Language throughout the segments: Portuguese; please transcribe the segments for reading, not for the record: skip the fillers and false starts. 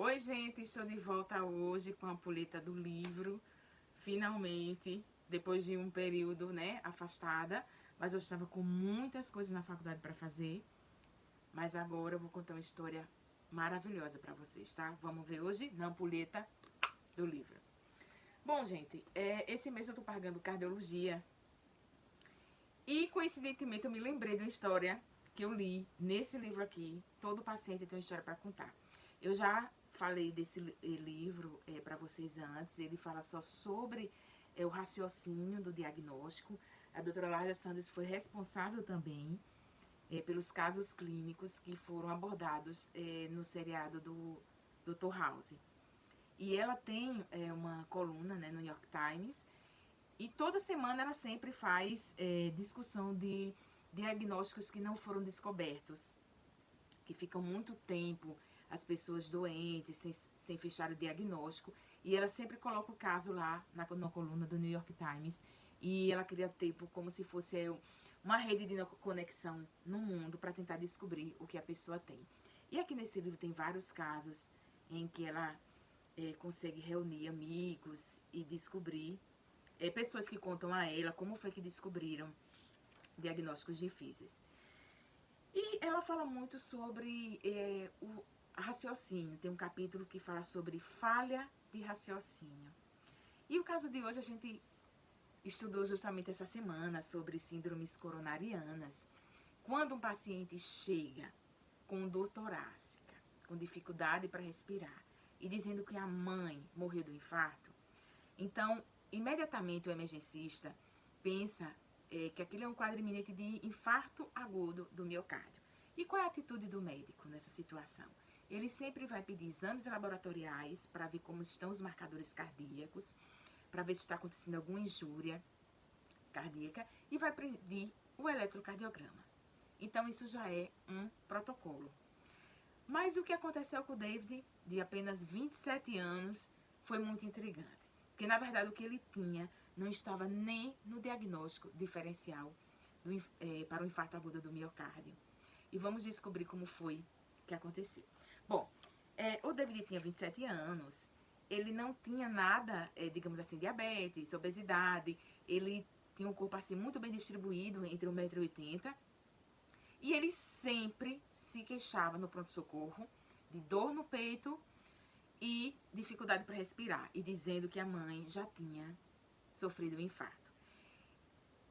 Oi, gente, estou de volta hoje com a ampulheta do livro, finalmente, depois de um período, né, afastada, mas eu estava com muitas coisas na faculdade para fazer, mas agora eu vou contar uma história maravilhosa para vocês, tá? Vamos ver hoje na ampulheta do livro. Bom, gente, esse mês eu tô pagando cardiologia e, coincidentemente, eu me lembrei de uma história que eu li nesse livro aqui. Todo paciente tem uma história para contar. Eu já falei desse livro para vocês antes. Ele fala só sobre o raciocínio do diagnóstico. A doutora Larda Sanders foi responsável também pelos casos clínicos que foram abordados no seriado do Dr. House. E ela tem uma coluna, né, no New York Times. E toda semana ela sempre faz discussão de diagnósticos que não foram descobertos, que ficam muito tempo as pessoas doentes, sem fechar o diagnóstico. E ela sempre coloca o caso lá na coluna do New York Times. E ela cria tempo como se fosse uma rede de conexão no mundo para tentar descobrir o que a pessoa tem. E aqui nesse livro tem vários casos em que ela consegue reunir amigos e descobrir pessoas que contam a ela como foi que descobriram diagnósticos difíceis. E ela fala muito sobre o raciocínio. Tem um capítulo que fala sobre falha de raciocínio. E o caso de hoje a gente estudou justamente essa semana sobre síndromes coronarianas. Quando um paciente chega com dor torácica, com dificuldade para respirar, e dizendo que a mãe morreu do infarto, então imediatamente o emergencista pensa que aquele é um quadro iminente de infarto agudo do miocárdio. E qual é a atitude do médico nessa situação? Ele sempre vai pedir exames laboratoriais para ver como estão os marcadores cardíacos, para ver se está acontecendo alguma injúria cardíaca e vai pedir o eletrocardiograma. Então isso já é um protocolo. Mas o que aconteceu com o David, de apenas 27 anos, foi muito intrigante. Porque, na verdade, o que ele tinha não estava nem no diagnóstico diferencial para o infarto agudo do miocárdio. E vamos descobrir como foi que aconteceu. Bom, o David tinha 27 anos, ele não tinha nada, digamos assim, diabetes, obesidade, ele tinha um corpo assim muito bem distribuído, entre 1,80 m, e ele sempre se queixava no pronto-socorro de dor no peito e dificuldade para respirar, e dizendo que a mãe já tinha sofrido um infarto.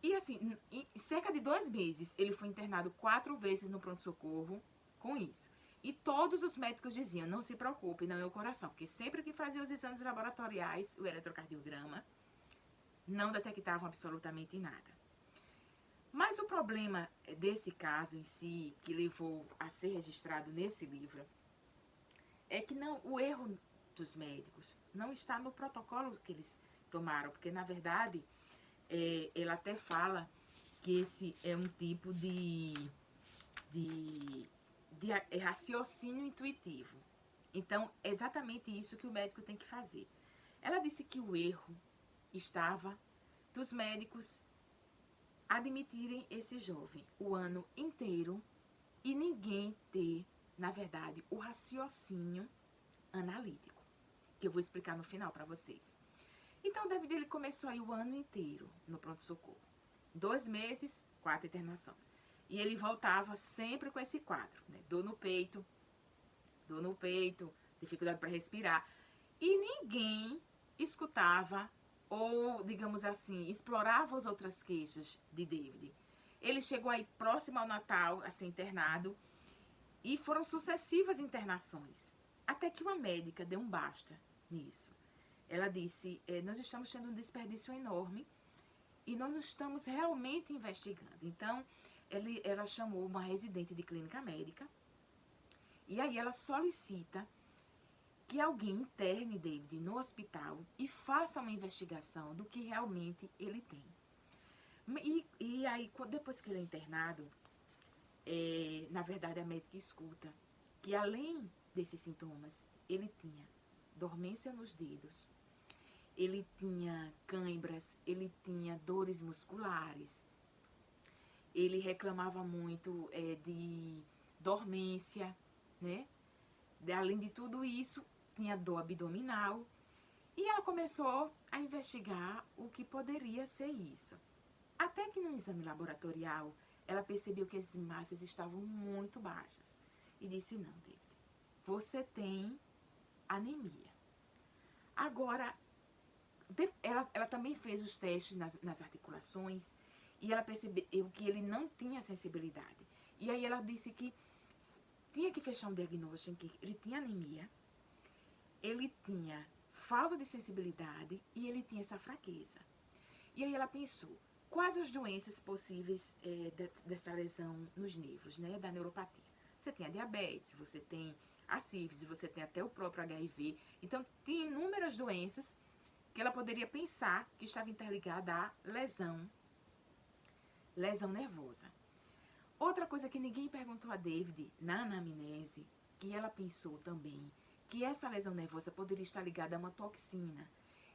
E assim, em cerca de 2 meses, ele foi internado 4 vezes no pronto-socorro com isso. E todos os médicos diziam, não se preocupe, não é o coração, porque sempre que fazia os exames laboratoriais, o eletrocardiograma, não detectavam absolutamente nada. Mas o problema desse caso em si, que levou a ser registrado nesse livro, é que o erro dos médicos não está no protocolo que eles tomaram, porque na verdade ela até fala que esse é um tipo de raciocínio intuitivo. Então, é exatamente isso que o médico tem que fazer. Ela disse que o erro estava dos médicos admitirem esse jovem o ano inteiro e ninguém ter, na verdade, o raciocínio analítico, que eu vou explicar no final para vocês. Então, o David ele começou aí o ano inteiro no pronto-socorro. 2 meses, 4 internações. E ele voltava sempre com esse quadro, né? Dor no peito, dificuldade para respirar. E ninguém escutava ou, digamos assim, explorava as outras queixas de David. Ele chegou aí próximo ao Natal a ser internado e foram sucessivas internações, até que uma médica deu um basta nisso. Ela disse, nós estamos tendo um desperdício enorme e nós estamos realmente investigando. Então, ela chamou uma residente de clínica médica e aí ela solicita que alguém interne David no hospital e faça uma investigação do que realmente ele tem. E aí, depois que ele é internado, na verdade a médica escuta que além desses sintomas, ele tinha dormência nos dedos, ele tinha cãibras, ele tinha dores musculares, ele reclamava muito de dormência, né? Além de tudo isso, tinha dor abdominal. E ela começou a investigar o que poderia ser isso. Até que no exame laboratorial, ela percebeu que as hemácias estavam muito baixas. E disse, não, David, você tem anemia. Agora, ela também fez os testes nas articulações e ela percebeu que ele não tinha sensibilidade. E aí ela disse que tinha que fechar um diagnóstico em que ele tinha anemia, ele tinha falta de sensibilidade e ele tinha essa fraqueza. E aí ela pensou, quais as doenças possíveis dessa lesão nos nervos, né, da neuropatia? Você tem a diabetes, você tem a sífilis, você tem até o próprio HIV. Então, tinha inúmeras doenças que ela poderia pensar que estava interligada à lesão nervosa. Outra coisa que ninguém perguntou a David na anamnese, que ela pensou também, que essa lesão nervosa poderia estar ligada a uma toxina.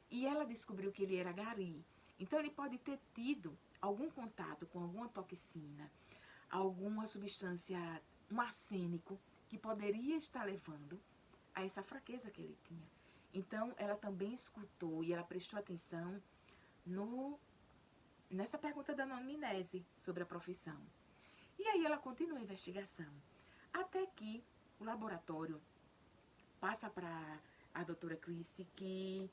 E ela descobriu que ele era gari. Então, ele pode ter tido algum contato com alguma toxina, alguma substância, um arsênico, que poderia estar levando a essa fraqueza que ele tinha. Então, ela também escutou e ela prestou atenção nessa pergunta da anamnese sobre a profissão. E aí ela continua a investigação, até que o laboratório passa para a doutora Christie que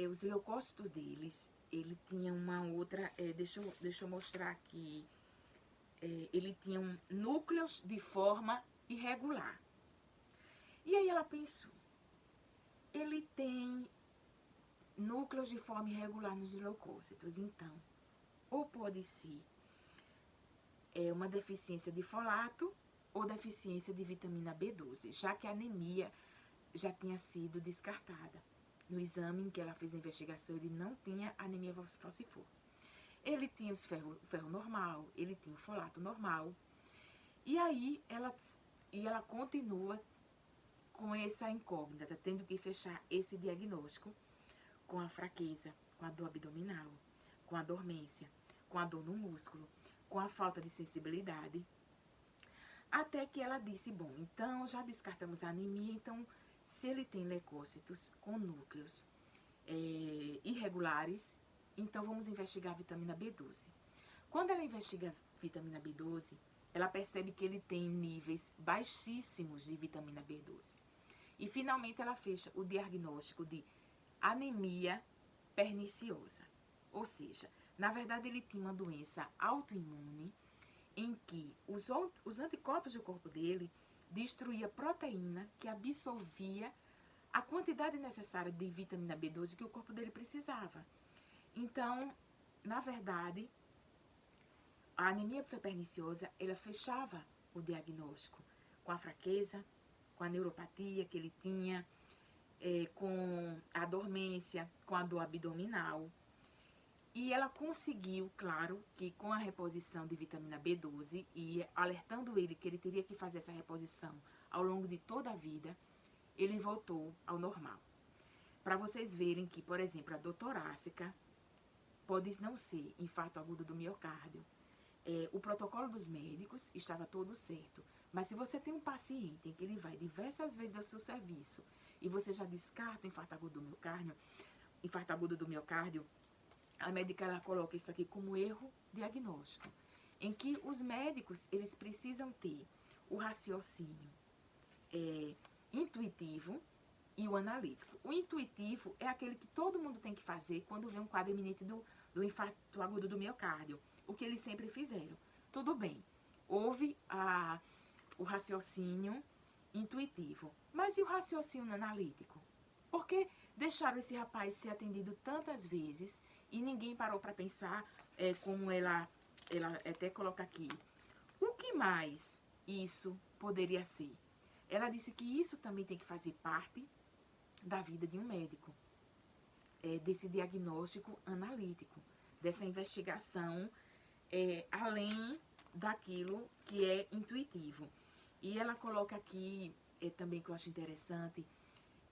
os leucócitos deles, ele tinha uma outra, deixa eu mostrar aqui, ele tinha núcleos de forma irregular. E aí ela pensou, ele tem núcleos de forma irregular nos leucócitos, então, ou pode ser uma deficiência de folato ou deficiência de vitamina B12, já que a anemia já tinha sido descartada. No exame em que ela fez a investigação, ele não tinha anemia falciforme. Ele tinha o ferro normal, ele tinha o folato normal. E aí ela continua com essa incógnita, tendo que fechar esse diagnóstico com a fraqueza, com a dor abdominal, com a dormência, com a dor no músculo, com a falta de sensibilidade. Até que ela disse, bom, então já descartamos a anemia, então se ele tem leucócitos com núcleos irregulares, então vamos investigar a vitamina B12. Quando ela investiga a vitamina B12, ela percebe que ele tem níveis baixíssimos de vitamina B12. E finalmente ela fecha o diagnóstico de anemia perniciosa. Ou seja, na verdade ele tinha uma doença autoimune em que os anticorpos do corpo dele destruía proteína que absorvia a quantidade necessária de vitamina B12 que o corpo dele precisava. Então, na verdade, a anemia perniciosa, ela fechava o diagnóstico com a fraqueza, com a neuropatia que ele tinha, com a dormência, com a dor abdominal. E ela conseguiu, claro, que com a reposição de vitamina B12 e alertando ele que ele teria que fazer essa reposição ao longo de toda a vida, ele voltou ao normal. Para vocês verem que, por exemplo, a dor torácica pode não ser infarto agudo do miocárdio. O protocolo dos médicos estava todo certo. Mas se você tem um paciente em que ele vai diversas vezes ao seu serviço e você já descarta o infarto agudo do miocárdio, a médica ela coloca isso aqui como erro diagnóstico, em que os médicos eles precisam ter o raciocínio intuitivo e o analítico. O intuitivo é aquele que todo mundo tem que fazer quando vê um quadro iminente do infarto agudo do miocárdio, o que eles sempre fizeram. Tudo bem, houve o raciocínio intuitivo, mas e o raciocínio analítico? Por que deixaram esse rapaz ser atendido tantas vezes e ninguém parou para pensar, como ela até coloca aqui, o que mais isso poderia ser? Ela disse que isso também tem que fazer parte da vida de um médico, desse diagnóstico analítico, dessa investigação, além daquilo que é intuitivo. E ela coloca aqui, também que eu acho interessante,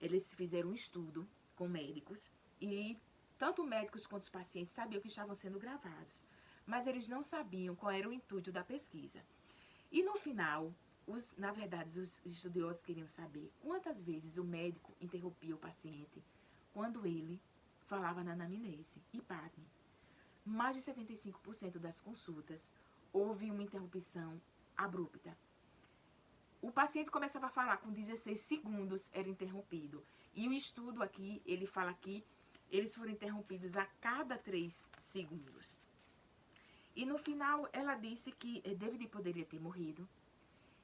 eles fizeram um estudo com médicos e tanto médicos quanto os pacientes sabiam que estavam sendo gravados, mas eles não sabiam qual era o intuito da pesquisa. E no final, Na verdade, os estudiosos queriam saber quantas vezes o médico interrompia o paciente quando ele falava na anamnese. E pasme, mais de 75% das consultas houve uma interrupção abrupta. O paciente começava a falar com 16 segundos, era interrompido. E o estudo aqui, ele fala que eles foram interrompidos a cada 3 segundos. E no final, ela disse que David poderia ter morrido.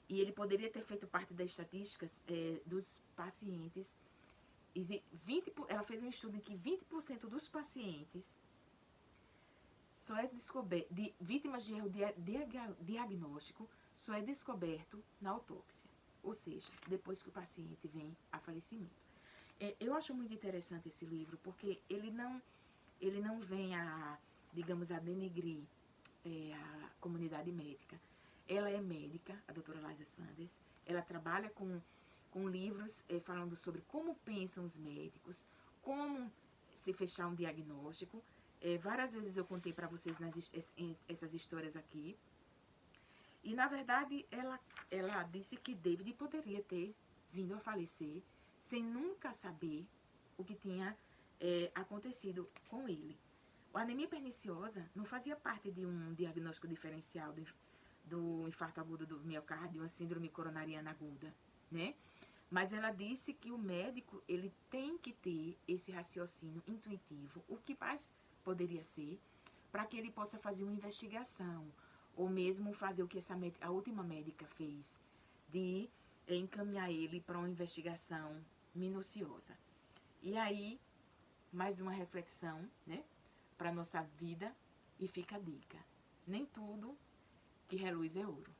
E ele poderia ter feito parte das estatísticas dos pacientes. Ela fez um estudo em que 20% dos pacientes só é descoberto, vítimas de erro diagnóstico, só é descoberto na autópsia. Ou seja, depois que o paciente vem a falecimento. Eu acho muito interessante esse livro, porque ele não vem digamos, a denegrir a comunidade médica. Ela é médica, a doutora Liza Sanders. Ela trabalha com livros falando sobre como pensam os médicos, como se fechar um diagnóstico. Várias vezes eu contei para vocês essas histórias aqui. E, na verdade, ela disse que David poderia ter vindo a falecer sem nunca saber o que tinha acontecido com ele. A anemia perniciosa não fazia parte de um diagnóstico diferencial do infarto agudo do miocárdio, uma síndrome coronariana aguda, né? Mas ela disse que o médico, ele tem que ter esse raciocínio intuitivo, o que mais poderia ser, para que ele possa fazer uma investigação, ou mesmo fazer o que a última médica fez, de encaminhar ele para uma investigação minuciosa. E aí, mais uma reflexão, né, para a nossa vida, e fica a dica. Nem tudo que reluz é ouro.